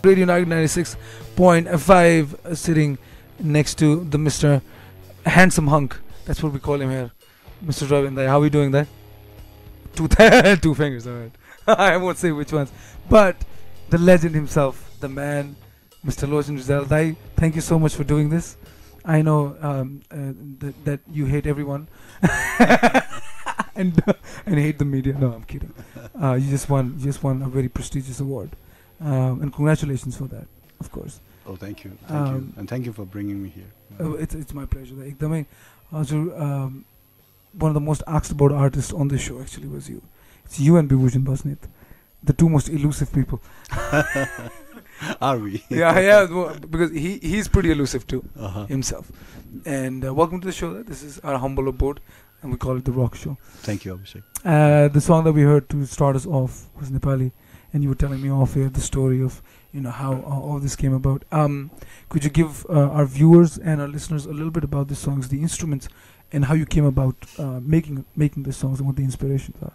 Radio 96.5, sitting next to the Mr. Handsome Hunk. That's what we call him here. Mr. Ravindra. How are we doing there? Two fingers, alright. I won't say which ones. But the legend himself, the man, Mr. Lochan Rijal. Thank you so much for doing this. I know that you hate everyone and hate the media. No, I'm kidding. You just won a very prestigious award. And congratulations for that, of course. Oh, thank you. And thank you for bringing me here. It's my pleasure. One of the most asked about artists on this show actually was you. It's you and Bibhushan Basnit, the two most elusive people. Are we? Yeah, because he's pretty elusive too, himself. And welcome to the show. This is our humble abode, and we call it The Rock Show. Thank you, Abhishek. The song that we heard to start us off was Nepali. And you were telling me off here the story of how all this came about. Could you give our viewers and our listeners a little bit about the songs, the instruments, and how you came about making the songs and what the inspirations are?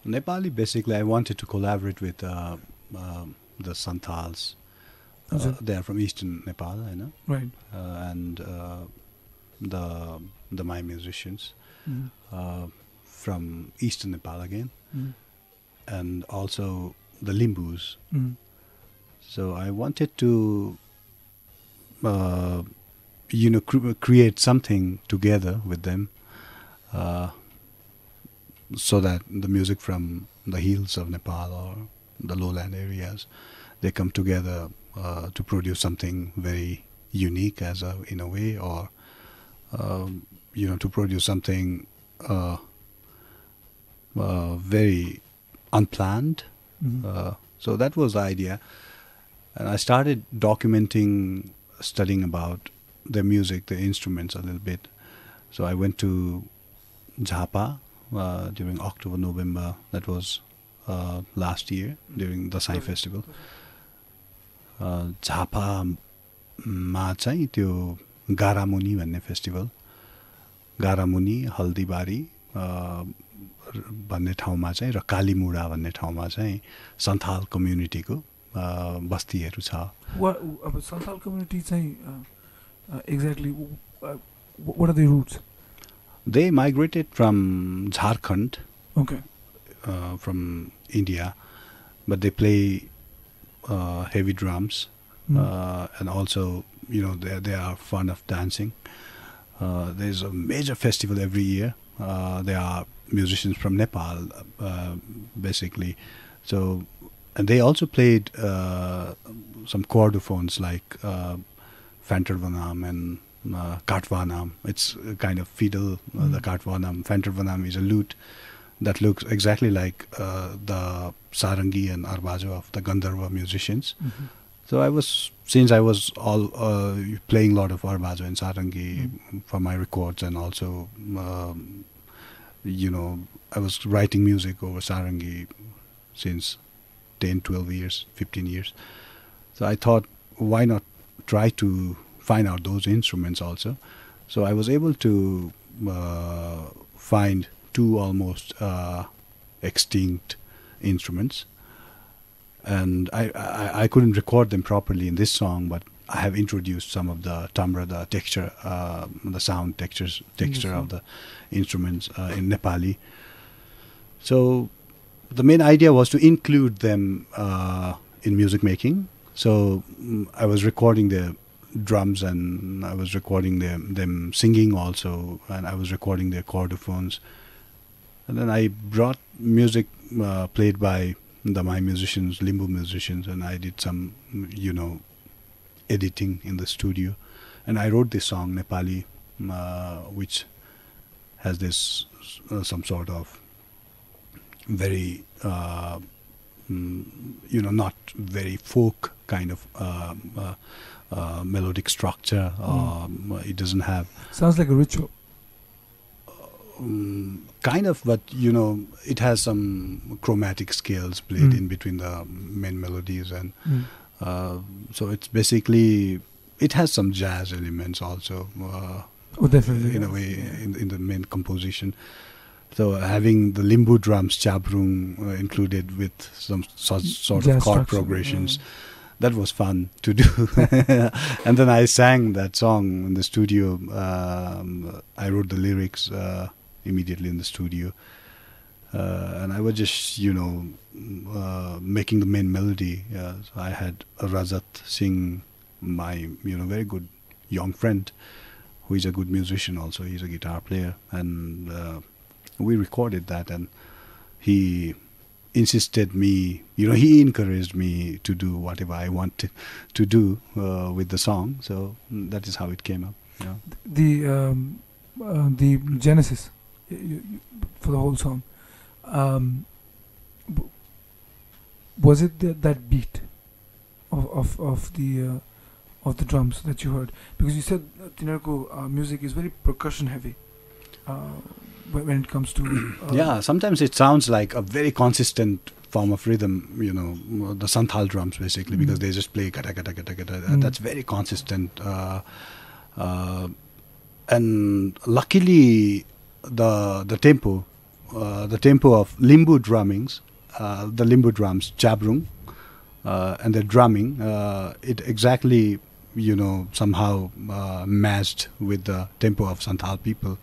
Nepali, basically, I wanted to collaborate with the Santals. They are from eastern Nepal, I know. Right. And the Mai musicians from eastern Nepal again, and also the Limbus. So I wanted to create something together with them, so that the music from the hills of Nepal or the lowland areas, they come together to produce something very unique in a way, or to produce something very unplanned. So that was the idea, and I started studying about their music, the instruments a little bit. So I went to Jhapa during October, November. That was last year during the Sai Festival. Jhapa ma चाहिँ त्यो गारामुनि भन्ने festival, गारामुनि Haldibari भन्ने ठाउँमा चाहिँ र कालीमुडा भन्ने ठाउँमा चाहिँ सन्थाल कम्युनिटीको बस्तीहरू छ. अब सन्थाल कम्युनिटी चाहिँ exactly what are their roots? They migrated from Jharkhand, from India, but they play heavy drums, and also they are fond of dancing. There's a major festival every year. There are musicians from Nepal, basically. So, and they also played some chordophones like Fantarvanam and Katvanam. It's a kind of fiddle, the Katvanam. Fantarvanam is a lute that looks exactly like the Sarangi and Arbajo of the Gandharva musicians. So since I was all playing a lot of Arbajo and Sarangi for my records, and also I was writing music over Sarangi since 10, 12 years, 15 years. So I thought, why not try to find out those instruments also? So I was able to find two almost extinct instruments. And I couldn't record them properly in this song, but I have introduced some of the timbre, the texture, the sound texture of the instruments in Nepali. So the main idea was to include them in music making. So I was recording the drums, and I was recording them singing also, and I was recording their chordophones. And then I brought music played by the Mai musicians, Limbu musicians, and I did some, editing in the studio. And I wrote this song, Nepali, which has this some sort of very, not very folk kind of melodic structure. It doesn't have... Sounds like a ritual. Kind of, but it has some chromatic scales played in between the main melodies, and so it's basically, it has some jazz elements also, Oh, definitely. in a way, in the main composition. So having the limbu drums, chabrung, included with some sort Jazz of chord structure, progressions, that was fun to do. And then I sang that song in the studio. I wrote the lyrics immediately in the studio. And I was just, making the main melody. So I had Rajat sing, my, very good young friend, who is a good musician also. He's a guitar player. And we recorded that, and he insisted me, he encouraged me to do whatever I wanted to do with the song. So that is how it came up. Yeah. The genesis for the whole song, was it that beat of the drums that you heard? Because you said Tinarko music is very percussion heavy when it comes to yeah, sometimes it sounds like a very consistent form of rhythm, the Santhal drums basically, because they just play kata kata kata kata. That's very consistent, and luckily the tempo of limbu drummings, the limbu drums, chabrung, and the drumming, it exactly somehow matched with the tempo of Santhal people.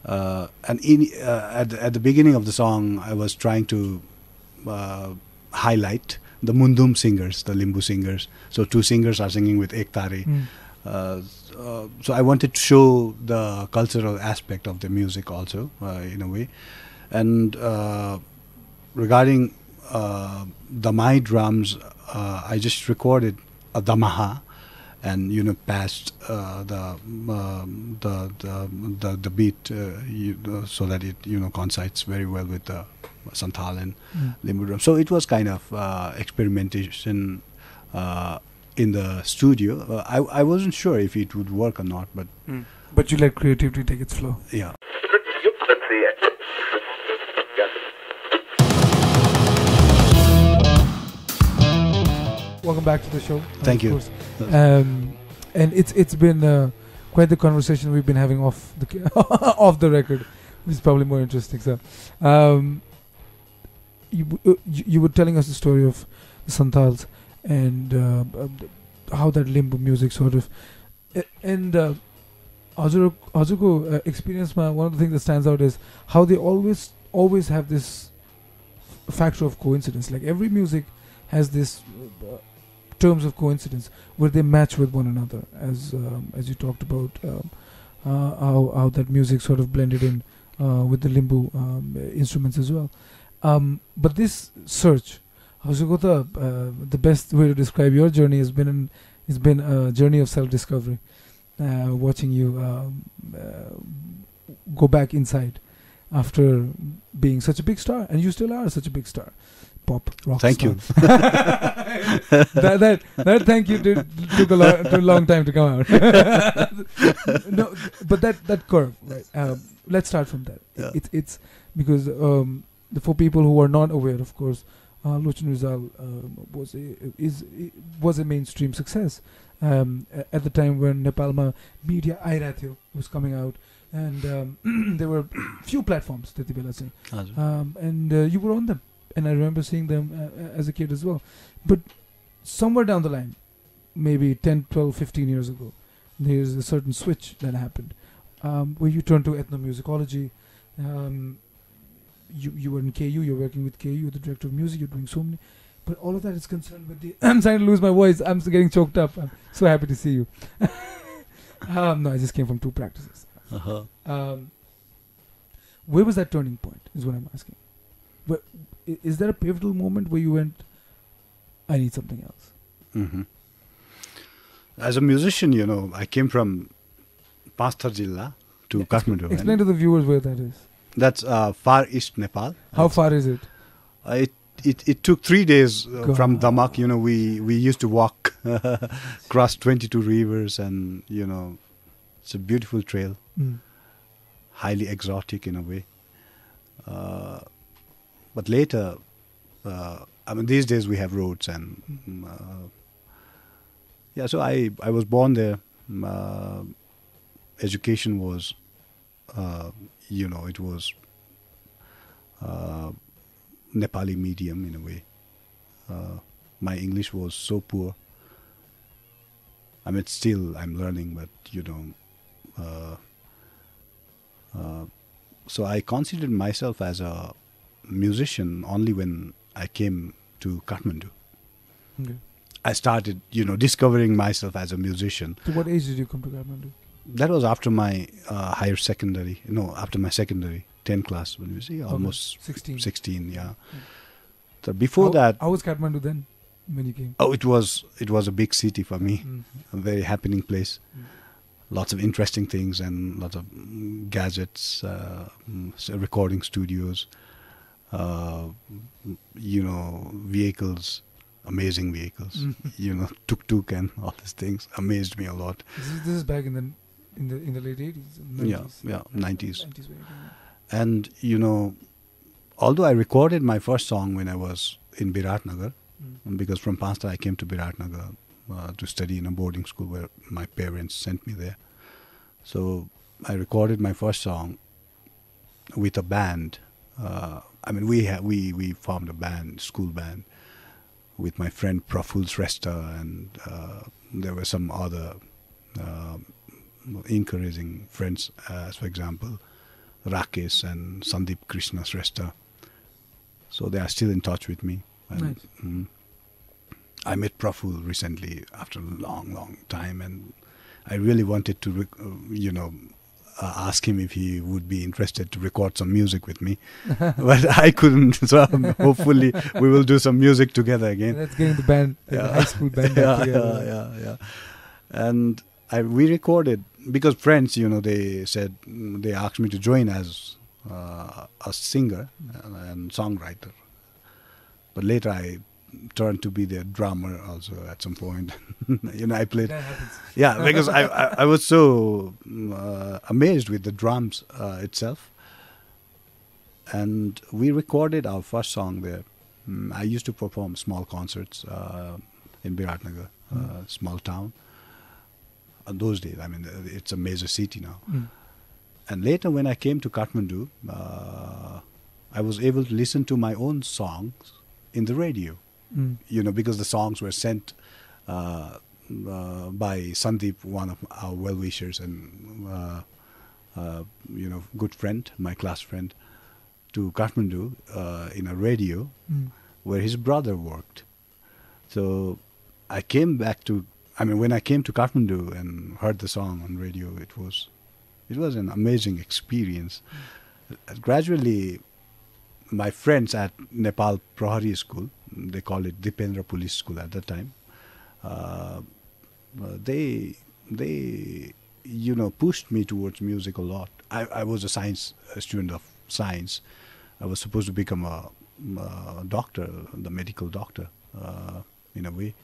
And at the beginning of the song, I was trying to highlight the Mundum singers, the limbu singers. So two singers are singing with Ektare. So I wanted to show the cultural aspect of the music also, in a way. And regarding Damai drums, I just recorded a Damaha, and passed the beat so that it coincides very well with the Santhal and limbu drum. So it was kind of experimentation in the studio. I wasn't sure if it would work or not, but you let creativity take its flow. Yeah. Welcome back to the show. Thank you. And it's been quite the conversation we've been having off the record, which is probably more interesting. So, you were telling us the story of the Santhals and how that limbu music sort of, and Azuko experience. One of the things that stands out is how they always have this factor of coincidence. Like every music has this terms of coincidence where they match with one another, as you talked about how that music sort of blended in with the limbu instruments as well. But this search, the best way to describe your journey has been a journey of self-discovery. Watching you go back inside after being such a big star, and you still are such a big star. Pop rock Thank star. you. that thank you took a long time to come out. No, but that curve, right? Let's start from that. Yeah. It's because for people who are not aware, of course, Lochan Rijal was a mainstream success at the time when Nepalma media Airathyo was coming out, and there were few platforms that they were saying, and you were on them. And I remember seeing them as a kid as well. But somewhere down the line, maybe 10, 12, 15 years ago, there's a certain switch that happened where you turned to ethnomusicology. You were in KU, you're working with KU, you're the director of music, you're doing so many. But all of that is concerned with the... I'm starting to lose my voice. I'm getting choked up. I'm so happy to see you. No, I just came from 2 practices. Where was that turning point is what I'm asking. Is there a pivotal moment where you went, I need something else? Mm-hmm. As a musician, I came from Pasthar Jilla to Kathmandu. Explain to the viewers where that is. That's far east Nepal. How far is it? It took 3 days from Damak. We used to walk across 22 rivers, and it's a beautiful trail, highly exotic in a way. But later, these days we have roads, and so I was born there. education was, it was Nepali medium in a way. My English was so poor. I mean, still I'm learning, but so I considered myself as a musician only when I came to Kathmandu. Okay. I started, discovering myself as a musician. So what age did you come to Kathmandu? That was after my after my secondary, 10th class, when you see, almost 16, yeah. So before that... How was Kathmandu then, when you came? Oh, it was a big city for me, a very happening place. Lots of interesting things and lots of gadgets, recording studios, vehicles, amazing vehicles, tuk-tuk and all these things amazed me a lot. This is back in the late 80s? 90s? Yeah, 90s. 90s. And, although I recorded my first song when I was in Biratnagar, because from Pansta I came to Biratnagar to study in a boarding school where my parents sent me there. So I recorded my first song with a band. We formed a band, school band, with my friend Praful Shrestha, and there were some other encouraging friends, as for example, Rakesh and Sandeep Krishna Shrestha. So they are still in touch with me. And, nice. I met Praful recently after a long time, and I really wanted to, ask him if he would be interested to record some music with me, but I couldn't. So hopefully we will do some music together again. Let's get in the band, the high school band together. Yeah. And we recorded, because friends, they said, they asked me to join as a singer and songwriter. But later I turned to be the drummer also at some point. I played. That happens. Yeah, because I was so amazed with the drums itself. And we recorded our first song there. I used to perform small concerts in Biratnagar, small town. Those days, it's a major city now. And later when I came to Kathmandu, I was able to listen to my own songs in the radio. Because the songs were sent by Sandeep, one of our well-wishers and, good friend, my class friend, to Kathmandu in a radio where his brother worked. So I came back to, when I came to Kathmandu and heard the song on radio, it was an amazing experience. Gradually, my friends at Nepal Prahari School, they call it Dipendra Police School at that time, they pushed me towards music a lot. I was a student of science. I was supposed to become a doctor, the medical doctor, in a way.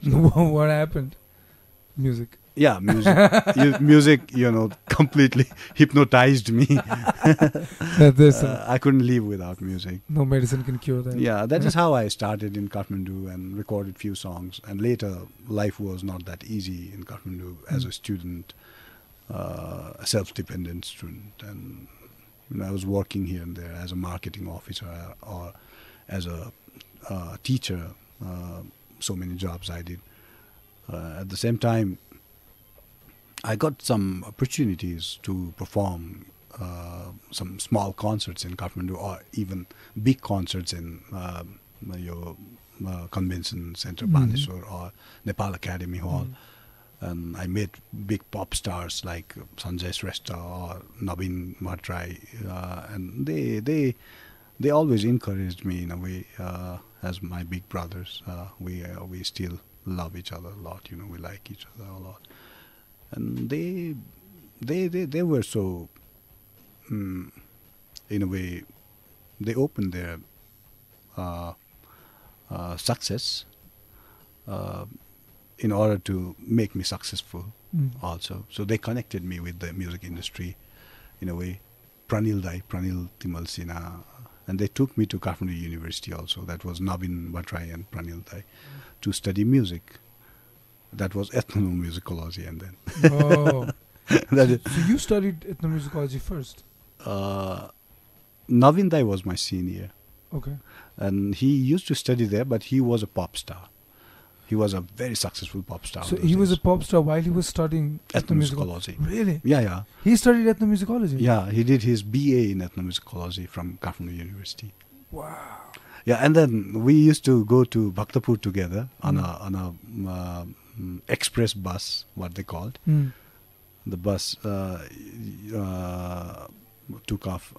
So what happened? Music. Yeah, music. Music, completely hypnotized me. I couldn't live without music. No medicine can cure that. Yeah, that is how I started in Kathmandu and recorded few songs. And later, life was not that easy in Kathmandu as a student, a self-dependent student. And I was working here and there as a marketing officer or as a teacher. So many jobs I did. At the same time, I got some opportunities to perform some small concerts in Kathmandu, or even big concerts in your convention center, Baneswar, or Nepal Academy Hall. And I met big pop stars like Sanjay Shrestha or Naveen Bhattrai, and they always encouraged me in a way as my big brothers. We still love each other a lot. We like each other a lot. And they were so, in a way, they opened their success in order to make me successful also. So they connected me with the music industry in a way. Pranil Timal Sinha, and they took me to Kathmandu University also. That was Naveen Bhattrai and Pranil Dai to study music. That was ethnomusicology, and then That is, So you studied ethnomusicology first. Navin Dai was my senior. Okay. And he used to study there, but he was a pop star. He was a very successful pop star. So he was a pop star while he was studying ethnomusicology. Really? Yeah. He studied ethnomusicology? Yeah, he did his BA in ethnomusicology from Kathmandu University. Wow. Yeah, and then we used to go to Bhaktapur together on a express bus, what they called. The bus took off.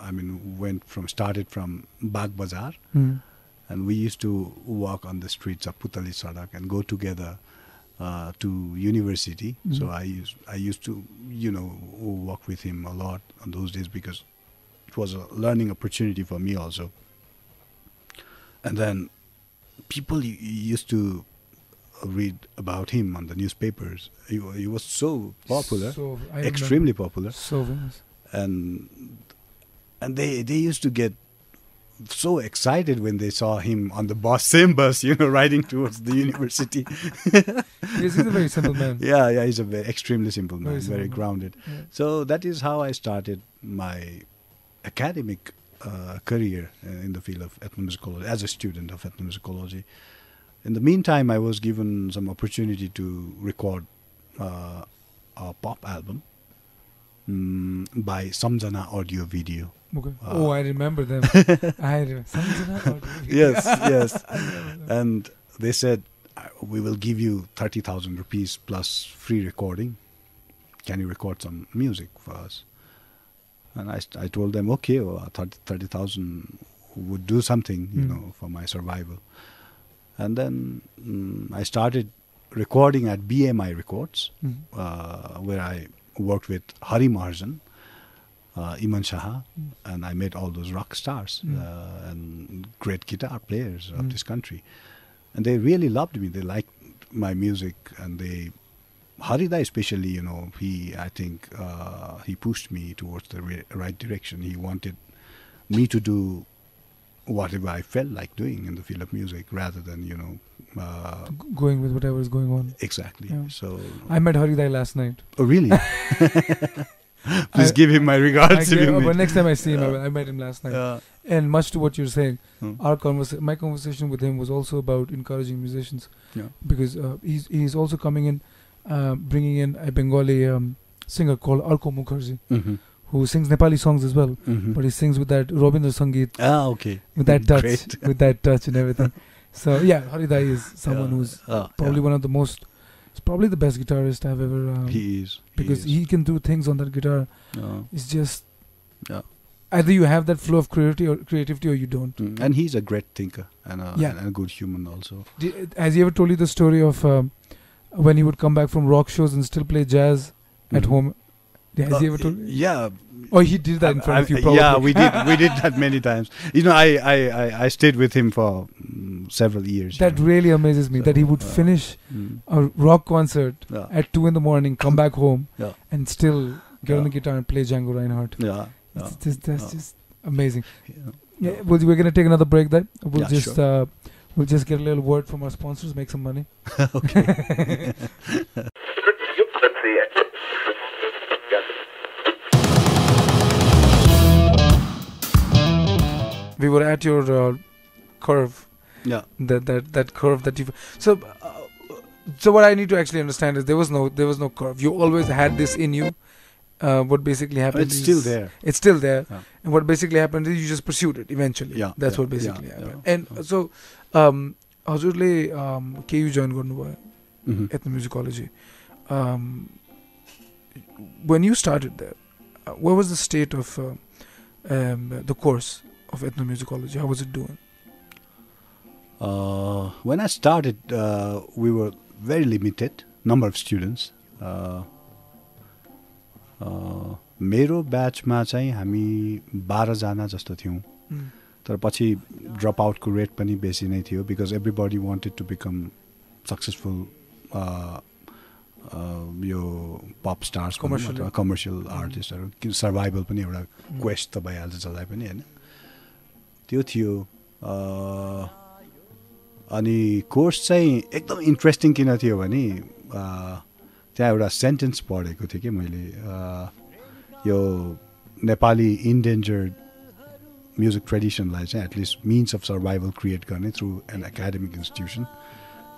Started from Bagh Bazaar, and we used to walk on the streets of Putali Sadak and go together to university. So I used to walk with him a lot on those days because it was a learning opportunity for me also. And then people used to read about him on the newspapers. He was so popular, extremely popular. So famous. And they used to get so excited when they saw him on the same bus, riding towards the university. He's a very simple man. Yeah, he's a very extremely simple man, very grounded. Yeah. So that is how I started my academic career in the field of ethnomusicology, as a student of ethnomusicology. In the meantime, I was given some opportunity to record a pop album by Samjana Audio Video. Okay. I remember them. Samjana Audio Video. Yes. And they said, we will give you 30,000 rupees plus free recording. Can you record some music for us? And I told them, okay, 30,000 would do something, for my survival. And then I started recording at BMI Records, where I worked with Hari Mahajan, Iman Shah, and I met all those rock stars and great guitar players of this country. And they really loved me. They liked my music, and Harida especially, he pushed me towards the right direction. He wanted me to do whatever I felt like doing in the field of music rather than, going with whatever is going on. Exactly. Yeah. So I met Haridai last night. Oh, really? Please give him my regards. But next time I see him, I met him last night. And much to what you're saying, my conversation with him was also about encouraging musicians. Yeah. Because he's also coming in, bringing in a Bengali singer called Arko Mukherjee, who sings Nepali songs as well. But he sings with that Rabindra Sangeet. Ah, okay. With that touch. Great. With that touch and everything. So, yeah, Haridai is someone who's probably one of the most... He's probably the best guitarist I've ever... he is. Because he can do things on that guitar. It's just... Yeah. Either you have that flow of creativity or you don't. And he's a great thinker and a good human also. Has he ever told you the story of when he would come back from rock shows and still play jazz at home? Has he ever told you? Yeah. Oh, he did that in front of you, probably. Yeah, we did that many times. I stayed with him for several years. That really amazes me, that he would finish a rock concert at 2 a.m, come back home and still get on the guitar and play Django Reinhardt. That's just amazing. Yeah, we're going to take another break there. We'll just get a little word from our sponsors, make some money. Okay. We were at your curve. Yeah. That curve that you. So what I need to actually understand is there was no curve. You always had this in you. What basically happened? It's still there. It's still there. Yeah. And what basically happened is you just pursued it eventually. Yeah. That's what basically happened. Yeah. And so, हजुरले KU join गर्नुभयो ethnomusicology. When you started there, what was the state of the course of ethnomusicology? How was it doing? When I started, we were very limited number of students. मेरो ब्याचमा चाहिँ हामी 12 जना जस्तो थियौं तर पछि ड्रप आउटको रेट पनि बेसी नै थियो because everybody wanted to become successful यो पप स्टार्स कमर्सियल आर्टिस्टहरु सर्भाइभल पनि एउटा क्वेस्ट त भइहाल्छ जसलाई पनि हैन त्यो थियो अनि कोर्स चाहिँ एकदम इन्ट्रेस्टिङ किन थियो भने त्यहाँ एउटा सेन्टेन्स पढेको थिएँ कि मैले यो नेपाली इन्डेन्जर्ड म्युजिक ट्रेडिसनलाई चाहिँ at least means of survival create गर्ने थ्रु एन एकाडेमिक इन्स्टिट्युसन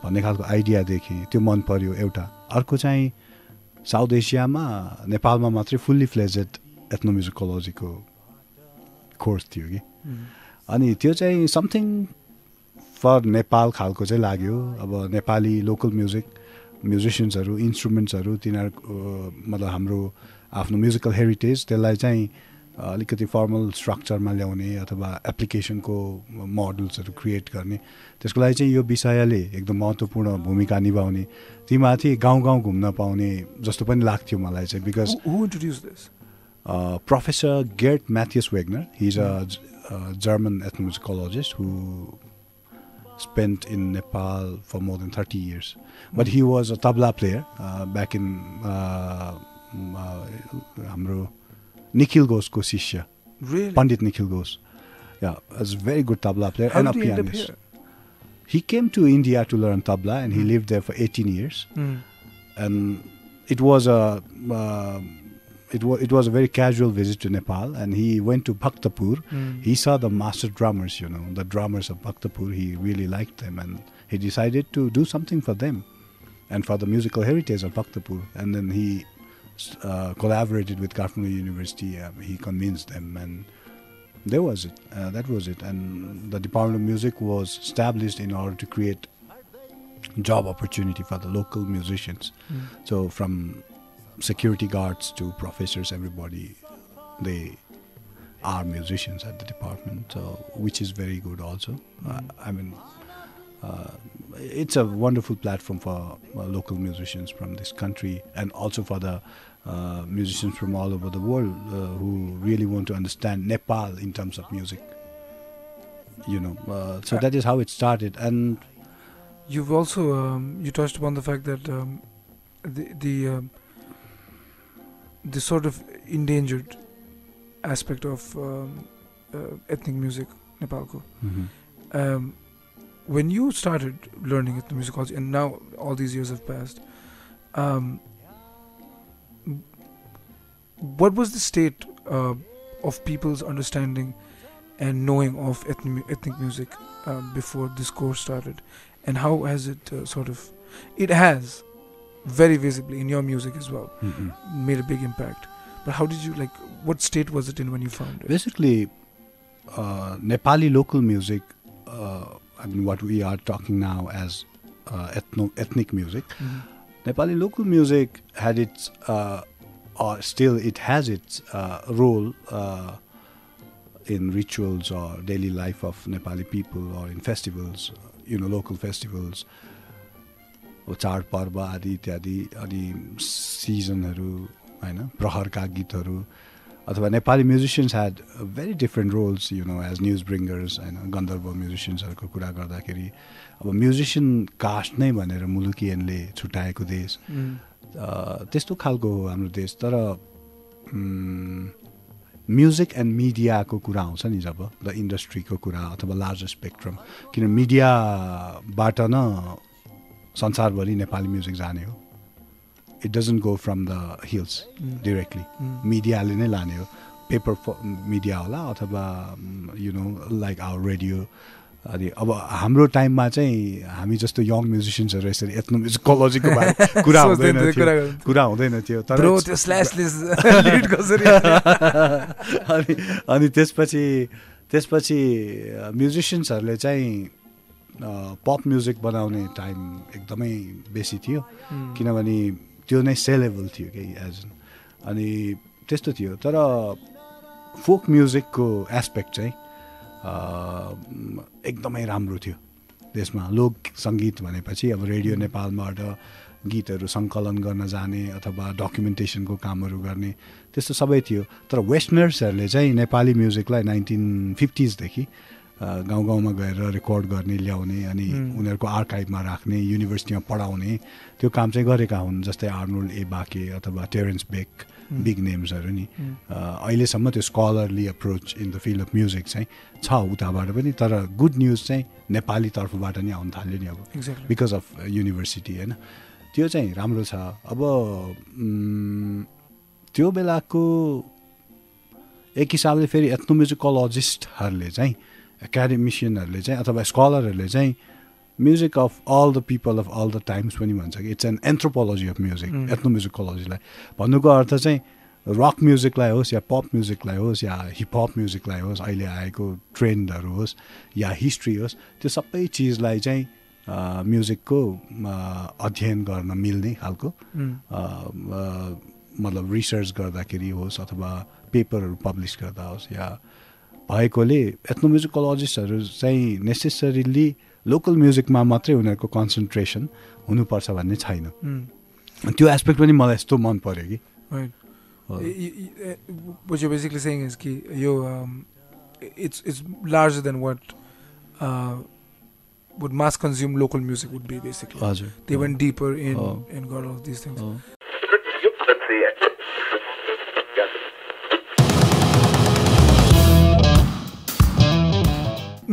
भन्ने खालको आइडिया देखेँ, त्यो मन पर्यो एउटा। अर्को चाहिँ साउथ एसियामा नेपालमा मात्रै फुल्ली फ्लेजेड एथ्नोम्युजिकोलोजीको कोर्स थियो कि, अनि त्यो चाहिँ समथिङ फर नेपाल खालको चाहिँ लाग्यो। अब नेपाली लोकल म्युजिसियन्सहरू इन्स्ट्रुमेन्ट्सहरू तिनीहरूको मतलब हाम्रो आफ्नो म्युजिकल हेरिटेज त्यसलाई चाहिँ अलिकति फर्मल स्ट्रक्चरमा ल्याउने अथवा एप्लिकेसनको मोडल्सहरू क्रिएट गर्ने, त्यसको लागि चाहिँ यो विषयले एकदम महत्त्वपूर्ण भूमिका निभाउने, तीमाथि गाउँ गाउँ घुम्न पाउने जस्तो पनि लाग्थ्यो मलाई चाहिँ। Because professor Gert Matthias Wegner, he is a German ethnomusicologist who spent in Nepal for more than 30 years. But he was a tabla player back in हाम्रो Nikhil Ghoshko Shishya. Really? Pandit Nikhil Ghosh. Yeah, was a very good tabla player. How and did a he end up pianist. here? He came to India to learn tabla and he lived there for 18 years. And it was a it was a very casual visit to Nepal, and he went to Bhaktapur. He saw the master drummers, you know, the drummers of Bhaktapur. He really liked them, and he decided to do something for them and for the musical heritage of Bhaktapur. And then he collaborated with Kathmandu University. He convinced them, and there was it. That was it. And the Department of Music was established in order to create job opportunity for the local musicians. So from security guards to professors, everybody, they are musicians at the department, so which is very good also. I mean, it's a wonderful platform for local musicians from this country, and also for the musicians from all over the world who really want to understand Nepal in terms of music, you know. So that is how it started. And you've also you touched upon the fact that the sort of endangered aspect of ethnic music, Nepalko. When you started learning ethnomusicology, and now all these years have passed, what was the state of people's understanding and knowing of ethnic music before this course started, and how has it it has very visibly in your music as well, made a big impact. But how did you, what state was it in when you found it? Basically, Nepali local music, I mean what we are talking now as ethnic music, Nepali local music had its, or still it has its role in rituals or daily life of Nepali people, or in festivals, you know, local festivals, चाड पर्व आदि इत्यादि, अनि सिजनहरू हैन, प्रहरका गीतहरू, अथवा Nepali musicians had very different roles, you know, as news bringers हैन, गन्धर्व म्युजिसियन्सहरूको कुरा गर्दाखेरि अब म्युजिसियन कास्ट नै भनेर मुलुकियनले छुट्याएको देश, त्यस्तो खालको हो हाम्रो देश। तर म्युजिक एन्ड मिडियाको कुरा आउँछ नि जब, द इन्डस्ट्रीको कुरा अथवा लार्जर स्पेक्ट्रम, किन मिडियाबाट न संसारभरि नेपाली म्युजिक जाने हो। It doesn't go from the hills directly, मिडियाले नै लाने हो, पेपर मिडिया होला अथवा you know like our radio. अनि अब हाम्रो टाइममा चाहिँ हामी जस्तो यङ म्युजिसियन्सहरू यसरी एथ्नोम्युजिकोलोजीको बारे कुरा हुँदैन थियो, तर अनि त्यसपछि म्युजिसियन्सहरूले चाहिँ पप म्युजिक बनाउने टाइम एकदमै बेसी थियो, किनभने त्यो नै सेलेबल थियो कि एज, अनि त्यस्तो थियो। तर फोक म्युजिकको एस्पेक्ट चाहिँ एकदमै राम्रो थियो त्यसमा। लोक सङ्गीत भनेपछि अब रेडियो नेपालबाट गीतहरू सङ्कलन गर्न जाने अथवा डकुमेन्टेसनको कामहरू गर्ने, त्यस्तो सबै थियो। तर वेस्टर्नर्सहरूले चाहिँ नेपाली म्युजिकलाई 1950sदेखि गाउँ गाउँमा गएर रेकर्ड गर्ने, ल्याउने, अनि उनीहरूको आर्काइभमा राख्ने, युनिभर्सिटीमा पढाउने, त्यो काम चाहिँ गरेका हुन्। जस्तै आर्नोल्ड ए बाके अथवा टेरेन्स बेक, बिग नेम्सहरू नि। अहिलेसम्म त्यो scholarly approach in the field of music चाहिँ छ उताबाट पनि, तर गुड न्युज चाहिँ नेपाली तर्फबाट नि आउनु थाल्यो नि अब, बिकज अफ युनिभर्सिटी हैन। त्यो चाहिँ राम्रो छ अब त्यो बेलाको एक हिसाबले फेरि एथ्नोम्युजिकोलोजिस्टहरूले चाहिँ एकाडेमिसियनहरूले चाहिँ अथवा स्कलरहरूले चाहिँ music of all the people of all the times पनि भन्छ कि it's an anthropology of music एथ्नोम्युजिकोलोजीलाई भन्नुको अर्थ चाहिँ रक म्युजिकलाई होस् या पप म्युजिकलाई होस् या हिपहप म्युजिकलाई होस् अहिले आएको ट्रेन्डहरू होस् या हिस्ट्री होस् त्यो सबै चिजलाई चाहिँ म्युजिकको अध्ययन गर्न मिल्ने खालको मतलब रिसर्च गर्दाखेरि होस् अथवा पेपरहरू पब्लिस गर्दा होस् या भएकोले एथ्नोम्युजिकोलोजिस्टहरू चाहिँ नेसेसरीली लोकल म्युजिकमा मात्रै उनीहरूको कन्सन्ट्रेसन हुनुपर्छ भन्ने छैन त्यो एस्पेक्ट पनि मलाई यस्तो मन पर्यो कि what you're basically saying is कि यो it's larger than what would mass consume local music would be basically. हजुर They went deeper in got all of these things.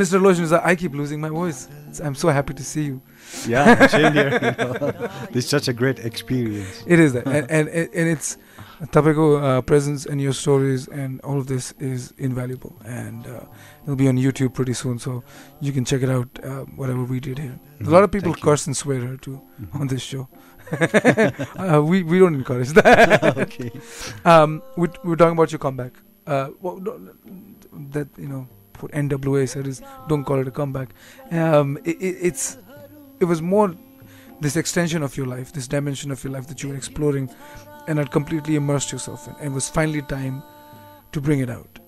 Mr. Lochan, I keep losing my voice. I'm so happy to see you. Yeah, same here. It's such a great experience. It is that, and it's Tapeko presence and your stories and all of this is invaluable, and it'll be on YouTube pretty soon, so you can check it out. Whatever we did here, a lot of people curse and swear here too on this show. We don't encourage that. Okay. We're talking about your comeback. That what NWA said is don't call it a comeback. It was more this extension of your life, this dimension of your life that you were exploring and had completely immersed yourself in, and it was finally time to bring it out.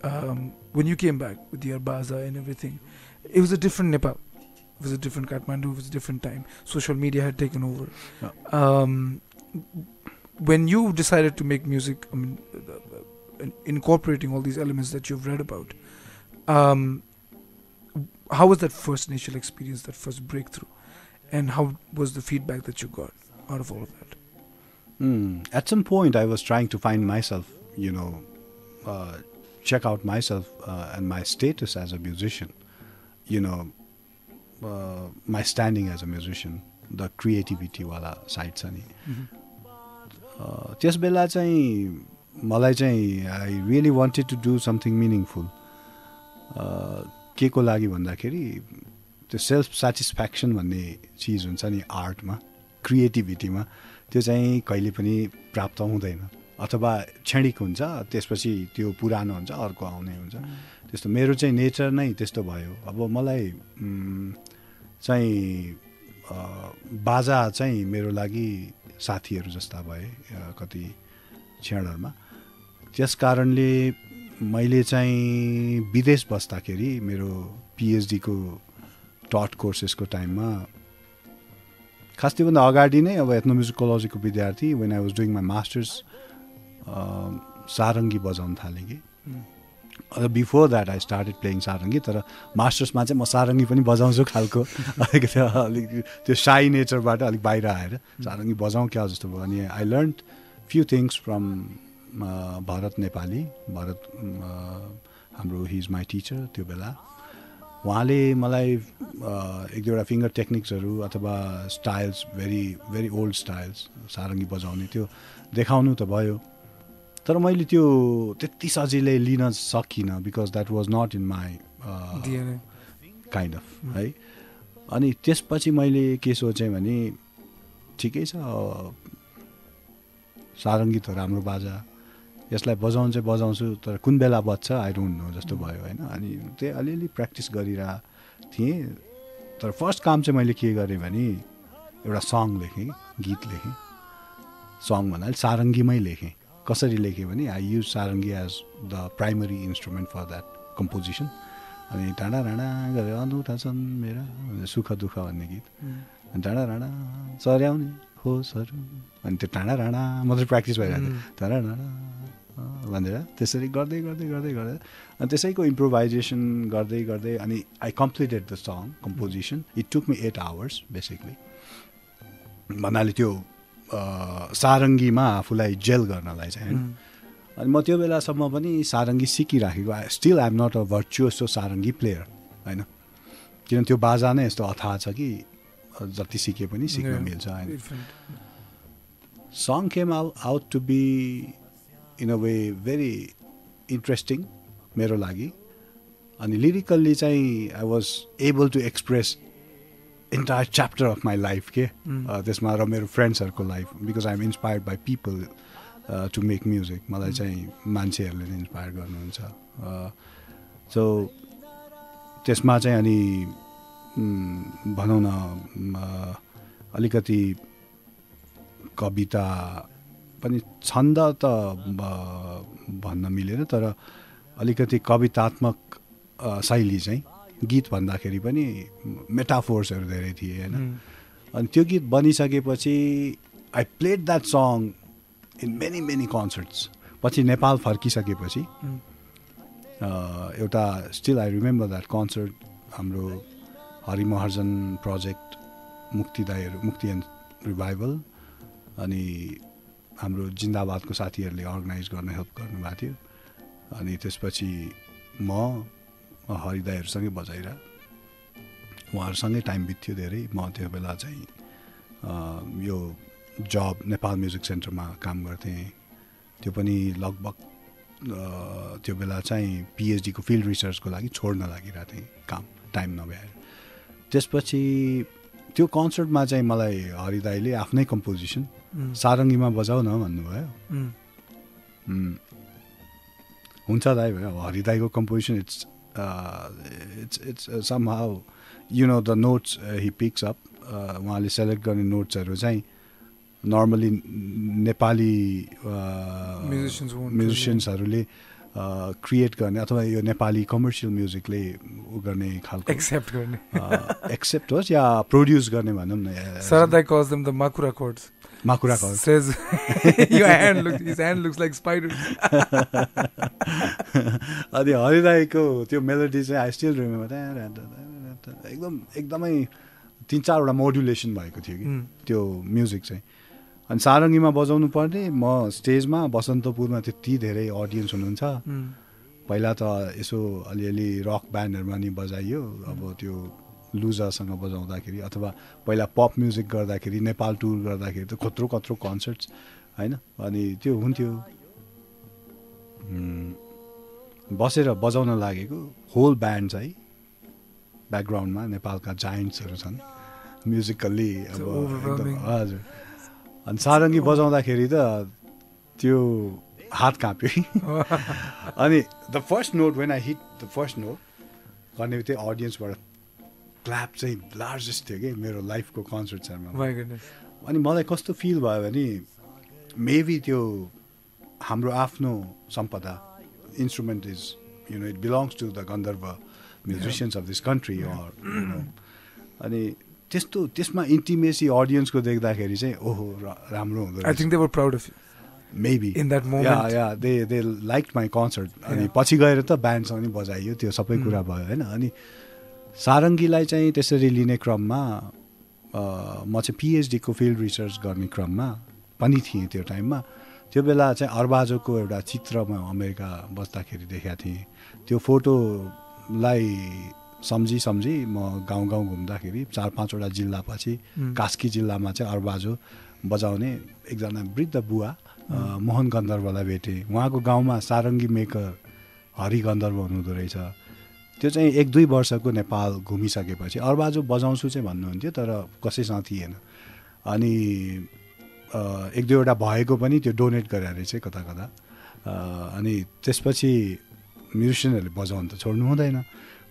When you came back with the Arbaza and everything, it was a different Nepal, it was a different Kathmandu, it was a different time. Social media had taken over. When you decided to make music, incorporating all these elements that you've read about, how was that first initial experience, that first breakthrough, and how was the feedback that you got out of all of that? At some point I was trying to find myself, check out myself and my status as a musician, my standing as a musician, the creativity wala side cha ni. त्यस बेला चाहिँ मलाई चाहिँ I really wanted to do something meaningful. के को लागि भन्दाखेरि त्यो self satisfaction भन्ने चिज हुन्छ नि आर्टमा, क्रिएटिभिटीमा, त्यो चाहिँ कहिले पनि प्राप्त हुँदैन अथवा क्षणिक हुन्छ, त्यसपछि त्यो पुरानो हुन्छ, अर्को आउने हुन्छ। त्यस्तो मेरो चाहिँ नेचर नै त्यस्तो भयो। अब मलाई चाहिँ बाजा चाहिँ मेरो लागि साथीहरू जस्ता भए कति क्षणहरुमा। त्यस कारणले मैले चाहिँ विदेश बस्दाखेरि मेरो पीएचडी को टट कोर्सेसको टाइममा खास त्योभन्दा अगाडि नै अब एथ्नोम्युजिकोलोजीको विद्यार्थी when I was doing my masters sarangi बजाउन थालेँ कि before that I started playing sarangi. तर मास्टर्समा चाहिँ म सारङ्गी पनि बजाउँछु खालको अलिकति अलिक त्यो साई नेचरबाट अलिक बाहिर आएर सारङ्गी बजाउँ क्या जस्तो भयो। अनि I learn few things from Bharat Nepali. Bharat हाम्रो हि इज माई टिचर त्यो बेला। उहाँले मलाई एक दुईवटा फिङ्गर टेक्निक्सहरू अथवा स्टाइल्स भेरी भेरी ओल्ड स्टाइल्स सारङ्गी बजाउने त्यो देखाउनु त भयो, तर मैले त्यो त्यति सजिलै लिन सकिनँ because that was not in my kind of है। अनि त्यसपछि मैले के सोचेँ भने ठिकै छ, सारङ्गी त राम्रो बाजा, यसलाई बजाउनु चाहिँ बजाउँछु, तर कुन बेला बज्छ आई डोन्ट नो जस्तो भयो होइन। अनि त्यही अलिअलि प्र्याक्टिस गरिरहेको थिएँ। तर फर्स्ट काम चाहिँ मैले के गरेँ भने एउटा सङ लेखेँ, गीत लेखेँ। सङ भन्नाले सारङ्गीमै लेखेँ। कसरी लेखेँ भने I use sarangi as the primary instrument for that composition. अनि टाढा राणा गरेर अधुरा छन् मेरा सुख दुःख भन्ने गीत, अनि टाढा राणा चर्याउने होसहरू, अनि त्यो टाढा राणा मात्रै प्र्याक्टिस भइरहेको थियो, टाढा राणा भनेर त्यसरी गर्दै गर्दै गर्दै गर्दै अनि त्यसैको इम्प्रोभाइजेसन गर्दै गर्दै अनि I completed the song composition. It took me 8 hours basically. भन्नाले त्यो सारङ्गीमा आफूलाई जेल गर्नलाई चाहिँ। अनि म त्यो बेलासम्म पनि सारङ्गी सिकिराखेको, still I am not a virtuous sarangi player होइन, किनभने त्यो बाजा नै यस्तो अथाह छ कि जति सिके पनि सिक्न मिल्छ होइन। Song came out to be in a way very interesting मेरो लागि अनि lyrically चाहिँ I was able to express entire chapter of my life के त्यसमा र मेरो फ्रेन्ड्सहरुको life because I'm inspired by people to make music मलाई चाहिँ मान्छेहरुले इन्स्पायर गर्नुहुन्छ so त्यसमा चाहिँ अनि भनौं न अलिकति कविता पनि छन्द त भन्न मिलेन तर अलिकति कवितात्मक शैली चाहिँ गीत भन्दाखेरि पनि मेटाफोर्सहरु धेरै थिए हैन अनि त्यो गीत बनिसकेपछि I played that song in many concerts पछि नेपाल फर्किसकेपछि एउटा still I remember that concert हाम्रो हरि महर्जन प्रोजेक्ट मुक्ति एन्ड रिभाइभल अनि हाम्रो जिन्दाबादको साथीहरुले अर्गनाइज गर्न हेल्प गर्नु भएको थियो अनि त्यसपछि म हरिदायहरुसँगै बजाइरा उहाँहरुसँगै टाइम बित्यो धेरै म त्यो बेला चाहिँ यो जब नेपाल म्युजिक सेन्टरमा काम गर्थे त्यो पनि लगभग त्यो बेला चाहिँ पीएचडी को फिल्ड रिसर्चको लागि छोड्न लागिरहेको थिएँ काम टाइम नभएर त्यसपछि त्यो कन्सर्टमा चाहिँ मलाई हरिदाइले आफ्नै कम्पोजिसन सारङ्गीमा बजाउ न भन्नुभयो हुन्छ दाइ भयो हरिदाइको composition it's somehow you know the notes he picks up उहाँले सेलेक्ट गर्ने नोट्सहरु चाहिँ नर्मली नेपाली म्युजिशियन्सहरुले क्रिएट गर्ने अथवा यो नेपाली कमर्शियल म्युजिकले उ गर्ने खालको एक्सेप्ट होस् या प्रोड्युस गर्ने भनौं न Saradai calls them the makura chords says his hand looks like spiders अनि हरिदाइको त्यो मेलोडी चाहिँ आई स्टिल रिमेम्बर एकदमै 3-4 वटा मोडुलेसन भएको थियो कि त्यो म्युजिक चाहिँ अनि सारङ्गीमा बजाउनु पर्ने म स्टेजमा बसन्तपुरमा त्यति धेरै अडियन्स हुनुहुन्छ पहिला त यसो अलिअलि रक ब्यान्डहरुमा नि बजाइयो अब त्यो लुजासँग बजाउँदाखेरि अथवा पहिला पप म्युजिक गर्दाखेरि नेपाल टुर गर्दाखेरि त कत्रो कन्सर्ट्स हैन अनि त्यो हुन्थ्यो बसेर बजाउन लागेको होल ब्यान्ड चाहिँ ब्याकग्राउन्डमा नेपालका जायन्ट्सहरु छन् म्युजिकली अब हजुर अनि सारङ्गी बजाउँदाखेरि त त्यो हात काप्यो अनि the first note when I hit the first note गर्ने त्यो अडियन्सबाट क्ल्याप चाहिँ लार्जेस्ट थियो कि मेरो लाइफको कन्सर्ट्सहरुमा अनि मलाई कस्तो फिल भयो भने मेबी त्यो हाम्रो आफ्नो सम्पदा instrument is it belongs to the Gandharva musicians of this country or अनि त्यस्तो त्यसमा इन्टिमेसी अडियन्सको देख्दाखेरि चाहिँ ओहो राम्रो हुँदो रहेछ I think they were proud of you maybe in that moment yeah they liked my concert अनि पछि गएर त ब्यान्डसँग नि बजाइयो त्यो सबै कुरा भयो हैन अनि सारङ्गीलाई चाहिँ त्यसरी लिने क्रममा म चाहिँ पीएचडी को फिल्ड रिसर्च गर्ने क्रममा पनि थिएँ त्यो टाइममा त्यो बेला चाहिँ अर्बाजोको एउटा चित्रमा अमेरिका बस्दाखेरि देखेको थिएँ त्यो फोटोलाई सम्झी म गाउँ घुम्दाखेरि 4-5 वटा जिल्ला पछि कास्की जिल्लामा चाहिँ अर्बाजो बजाउने एकजना वृद्ध बुवा मोहन गन्धर्वलाई भेटेँ उहाँको गाउँमा सारङ्गी मेकर हरि गन्धर्व हुनुहुँदो रहेछ त्यो चाहिँ 1-2 वर्षको नेपाल घुमिसकेपछि अर्बाजो बजाउँछु चाहिँ भन्नुहुन्थ्यो तर कसैसँग थिएन अनि 1-2 वटा भएको पनि त्यो डोनेट गरेर रहेछ कता अनि त्यसपछि म्युजिशियनहरुले बजाउन त छोड्नु हुँदैन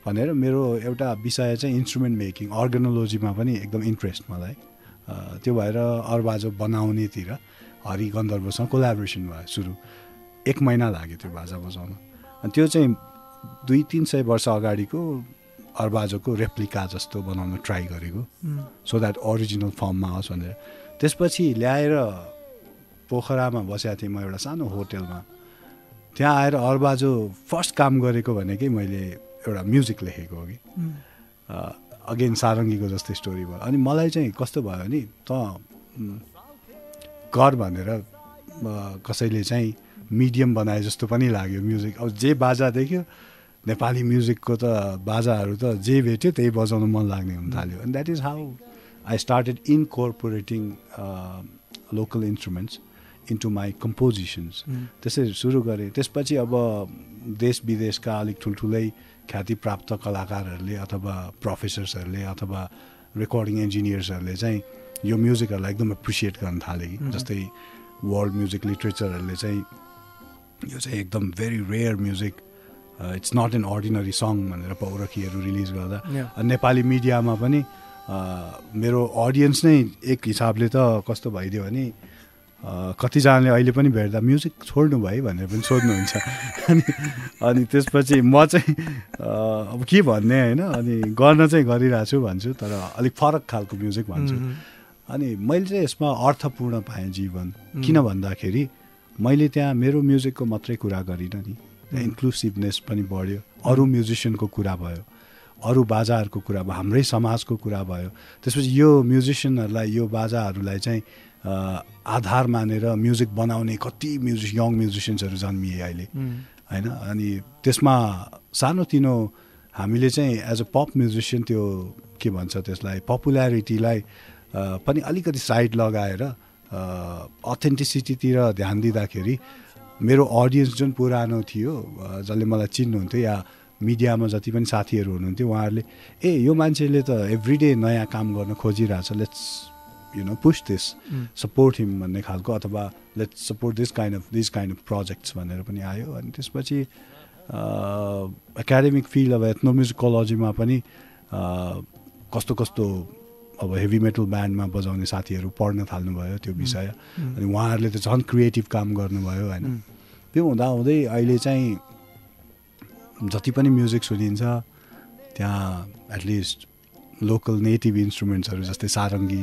भनेर मेरो एउटा विषय चाहिँ इन्स्ट्रुमेन्ट मेकिङ अर्गनोलोजीमा पनि एकदम इन्ट्रेस्ट मलाई त्यो भएर अर्बाजो बनाउनेतिर हरि गन्धर्वसँग कोल्याबोरेसन भयो सुरु 1 महिना लाग्यो त्यो बाजा बजाउन अनि त्यो चाहिँ 200-300 वर्ष अगाडिको अर्बाजोको रेप्लिका जस्तो बनाउन ट्राई गरेको सो दैट ओरिजिनल फर्ममा आओस् भनेर त्यसपछि ल्याएर पोखरामा बसेको थिएँ म एउटा सानो होटलमा त्यहाँ आएर अर्बाजो फर्स्ट काम गरेको भनेकै मैले एउटा म्युजिक लेखेको हो कि अगेन सारङ्गीको जस्तै स्टोरी भयो अनि मलाई चाहिँ कस्तो भयो भने त कर भनेर कसैले चाहिँ मिडियम बनाए जस्तो पनि लाग्यो म्युजिक अब जे बाजा देख्यो नेपाली म्युजिकको त बाजाहरू त जे भेट्यो त्यही बजाउन मन लाग्ने हुन थाल्यो and that is how I started incorporating local instruments into my compositions. त्यसरी सुरु गरेँ. त्यसपछि अब देश विदेशका अलिक ठुल्ठुलै ख्याति प्राप्त कलाकारहरूले अथवा प्रोफेसर्सहरूले अथवा रेकर्डिङ इन्जिनियर्सहरूले चाहिँ यो म्युजिकहरूलाई एकदम एप्रिसिएट गर्न थाले कि जस्तै वर्ल्ड म्युजिक लिटरेचरहरूले चाहिँ यो चाहिँ एकदम very rare music, it's not an ordinary song भनेर पौरखीहरू रिलिज गर्दा नेपाली मिडियामा पनि मेरो अडियन्स नै एक हिसाबले त कस्तो भइदियो भने कतिजनाले अहिले पनि भेट्दा म्युजिक छोड्नु भयो भनेर पनि सोध्नुहुन्छ. अनि त्यसपछि म चाहिँ अब के भन्ने होइन, अनि गर्न चाहिँ गरिरहेको छु भन्छु, तर अलिक फरक खालको म्युजिक भन्छु. अनि मैले चाहिँ यसमा अर्थपूर्ण पाएँ जीवन. किन भन्दाखेरि मैले त्यहाँ मेरो म्युजिकको मात्रै कुरा गरिनँ नि, इन्क्लुसिभनेस पनि बढ्यो, अरू म्युजिसियनको कुरा भयो, अरू बाजाहरूको कुरा भयो, हाम्रै समाजको कुरा भयो. त्यसपछि यो म्युजिसियनहरूलाई यो बाजाहरूलाई चाहिँ आधार मानेर म्युजिक बनाउने कति यङ म्युजिसियन्सहरू जन्मिए अहिले होइन. अनि त्यसमा सानोतिनो हामीले चाहिँ एज अ पप म्युजिसियन त्यो के भन्छ त्यसलाई पपुल्यारिटीलाई पनि अलिकति साइड लगाएर अथेन्टिसिटीतिर ध्यान दिँदाखेरि मेरो अडियन्स जुन पुरानो थियो जसले मलाई चिन्नुहुन्थ्यो या मिडियामा जति पनि साथीहरू हुनुहुन्थ्यो उहाँहरूले यो मान्छेले त एभ्रिडे नयाँ काम गर्न खोजिरहेछ, let's push this, support him भन्ने खालको, अथवा let's support these kind of projects भनेर पनि आयो. अनि त्यसपछि एकाडेमिक फिल्ड अब एथ्नोम्युजिकोलोजीमा पनि कस्तो कस्तो अब हेभी मेटल ब्यान्डमा बजाउने साथीहरू पढ्न थाल्नुभयो त्यो विषय. अनि उहाँहरूले त झन् क्रिएटिभ काम गर्नुभयो होइन. त्यो हुँदाहुँदै अहिले चाहिँ जति पनि म्युजिक सुनिन्छ त्यहाँ एटलिस्ट लोकल नेटिभ इन्स्ट्रुमेन्ट्सहरू जस्तै सारङ्गी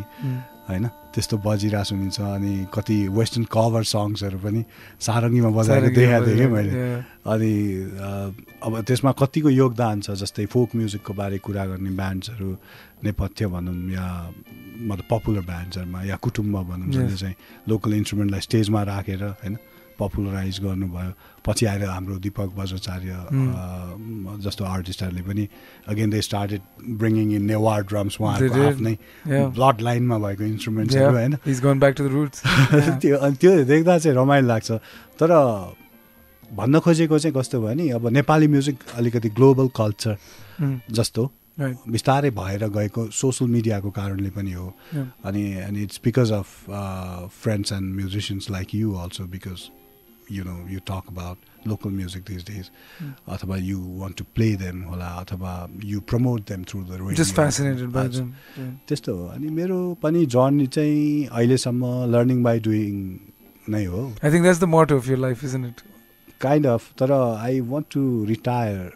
होइन त्यस्तो बजिरहेको सुनिन्छ. अनि कति वेस्टर्न कभर सङ्ग्सहरू पनि सारङ्गीमा बजाएर देखाएको थिएँ कि मैले. अनि अब त्यसमा कतिको योगदान छ, जस्तै फोक म्युजिकको बारे कुरा गर्ने ब्यान्ड्सहरू नेपथ्य भनौँ या मतलब पपुलर ब्यान्ड्सहरूमा या कुटुम्ब भनौँ जसले चाहिँ लोकल इन्स्ट्रुमेन्टलाई स्टेजमा राखेर होइन पपुलराइज गर्नुभयो. पछि आएर हाम्रो दीपक बज्राचार्य जस्तो आर्टिस्टहरूले पनि again they started bringing in Newar drums, उहाँहरूको आफ्नै ब्लड लाइनमा भएको इन्स्ट्रुमेन्ट्सहरू होइन. त्यो देख्दा चाहिँ रमाइलो लाग्छ. तर भन्न खोजेको चाहिँ कस्तो भयो नि, अब नेपाली म्युजिक अलिकति ग्लोबल कल्चर जस्तो बिस्तारै भएर गएको सोसल मिडियाको कारणले पनि हो. अनि it's because of friends and musicians like you also, because you talk about local music these days, अथवा you want to play them होला, अथवा you promote them through the radio. Just fascinated by them. त्यस्तो हो. अनि मेरो पनि journey चाहिँ अहिलेसम्म लर्निङ बाई डुइङ नै हो. I think that's the motto of your life, isn't it? Kind of. तर I want to retire.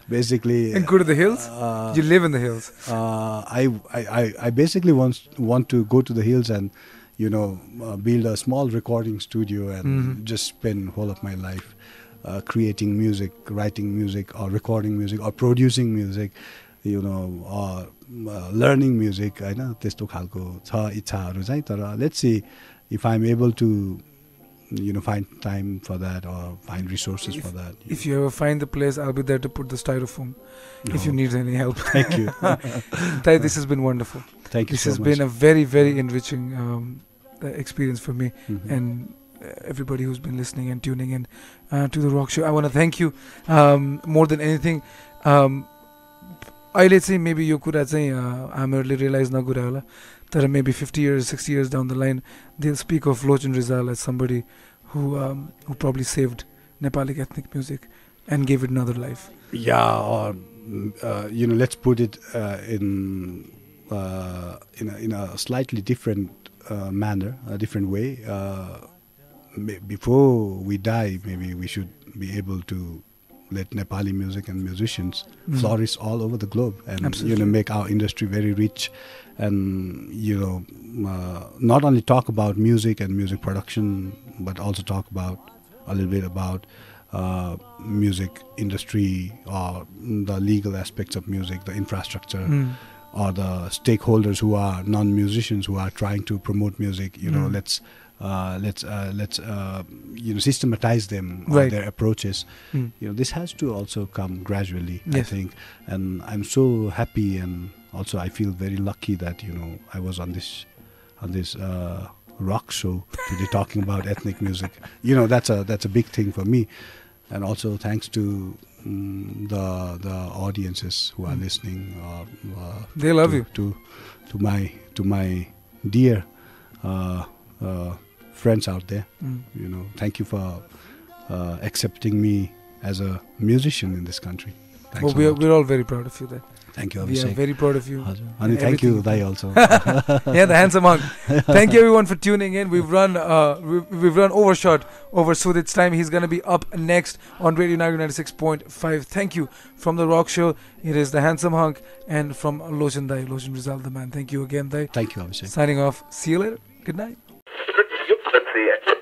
Basically. And go to the hills? You live in the hills. I basically want to go to the hills and build a small recording studio and just spend whole of my life creating music, writing music, or recording music, or producing music, or learning music. होइन त्यस्तो खालको छ इच्छाहरू चाहिँ. तर let's see if I'm able to find time for that or find resources for that. If you ever find the place, I'll be there to put the styrofoam if you need any help. Thank you. Tai, this has been wonderful. Thank you so much. This has been a very, very enriching experience for me and everybody who's been listening and tuning in to the Rock Show. I want to thank you more than anything. अहिले चाहिँ maybe यो कुरा चाहिँ हामीहरूले realize नगरे होला, तर maybe 50 years, 60 years down the line, they'll speak of Lochan Rijal as somebody who probably saved Nepali ethnic music and gave it another life. Yeah, or let's put it in a slightly different manner, a different way. Before we die, maybe we should be able to let Nepali music and musicians flourish all over the globe and make our industry very rich, and not only talk about music and music production, but also talk about a little bit about music industry or the legal aspects of music, the infrastructure, or the stakeholders who are non-musicians who are trying to promote music. Let's systematize them or their approaches. This has to also come gradually, I think. And I'm so happy, and also I feel very lucky that I was on this rock show today talking about ethnic music. You know, that's a big thing for me. And also thanks to the audiences who are listening. They love you. To my dear friends out there. You know, thank you for accepting me as a musician in this country. Thanks. Well, we're all very proud of you there. Thank you, We are Abhishek. very proud of you. And thank you, Dai, also. Yeah, the handsome hunk. Thank you everyone for tuning in. We've run overshot over Sudit's time. He's gonna be up next on Radio 96.5. Thank you from the Rock Show. It is the handsome hunk, and from Lochan Rijal, the man. Thank you again, Dai. Thank you, Abhishek. Signing off. See you later. Good night. Let's see it.